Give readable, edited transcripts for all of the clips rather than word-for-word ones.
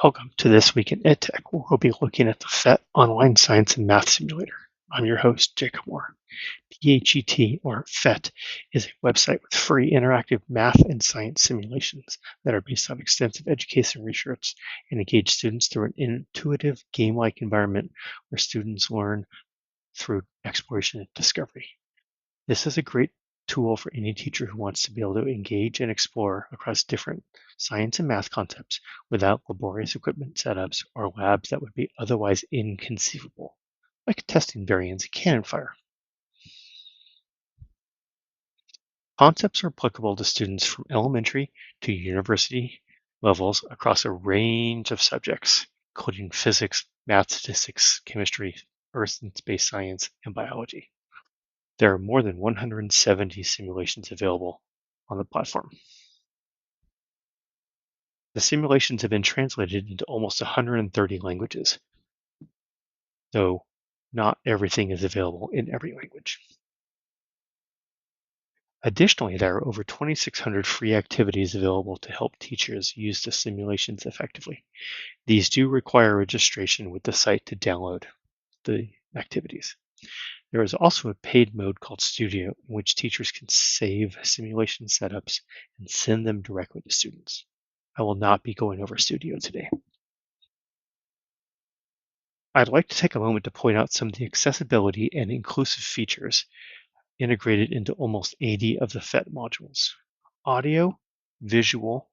Welcome to This Week in EdTech, where we'll be looking at the PhET Online Science and Math Simulator. I'm your host, Jacob Moore. PhET, or PhET, is a website with free interactive math and science simulations that are based on extensive education research and engage students through an intuitive, game-like environment where students learn through exploration and discovery. This is a great tool for any teacher who wants to be able to engage and explore across different science and math concepts without laborious equipment setups or labs that would be otherwise inconceivable, like testing variants of cannon fire. Concepts are applicable to students from elementary to university levels across a range of subjects, including physics, math, statistics, chemistry, earth and space science, and biology. There are more than 170 simulations available on the platform. The simulations have been translated into almost 130 languages, though not everything is available in every language. Additionally, there are over 2,600 free activities available to help teachers use the simulations effectively. These do require registration with the site to download the activities. There is also a paid mode called Studio, in which teachers can save simulation setups and send them directly to students. I will not be going over Studio today. I'd like to take a moment to point out some of the accessibility and inclusive features integrated into almost 80 of the PhET modules. Audio, visual,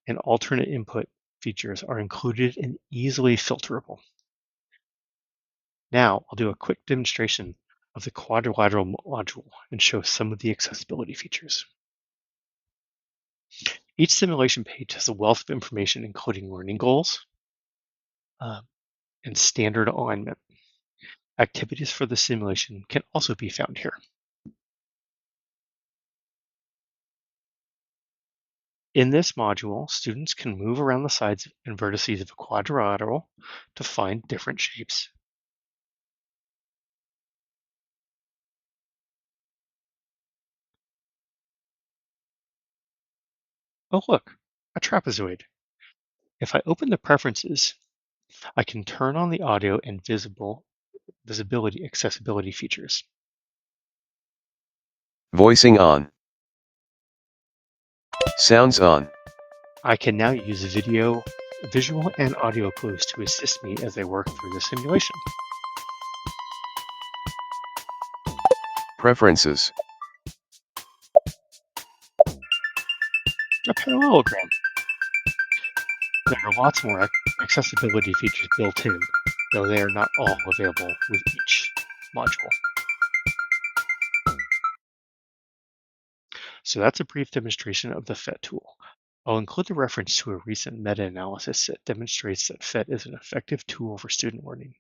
and alternate input features are included and easily filterable. Now, I'll do a quick demonstration of the quadrilateral module and show some of the accessibility features. Each simulation page has a wealth of information, including learning goals and standard alignment. Activities for the simulation can also be found here. In this module, students can move around the sides and vertices of a quadrilateral to find different shapes. Oh, look, a trapezoid. If I open the preferences, I can turn on the audio and visibility accessibility features. Voicing on. Sounds on. I can now use visual and audio clues to assist me as I work through the simulation. Preferences. A parallelogram. There are lots more accessibility features built in, though they are not all available with each module. So that's a brief demonstration of the PhET tool. I'll include a reference to a recent meta-analysis that demonstrates that PhET is an effective tool for student learning.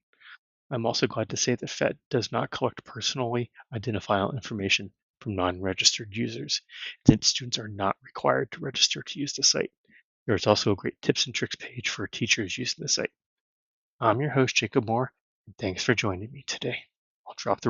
I'm also glad to say that PhET does not collect personally identifiable information from non-registered users, since students are not required to register to use the site. There is also a great tips and tricks page for teachers using the site. I'm your host, Jacob Moore, and thanks for joining me today. I'll drop the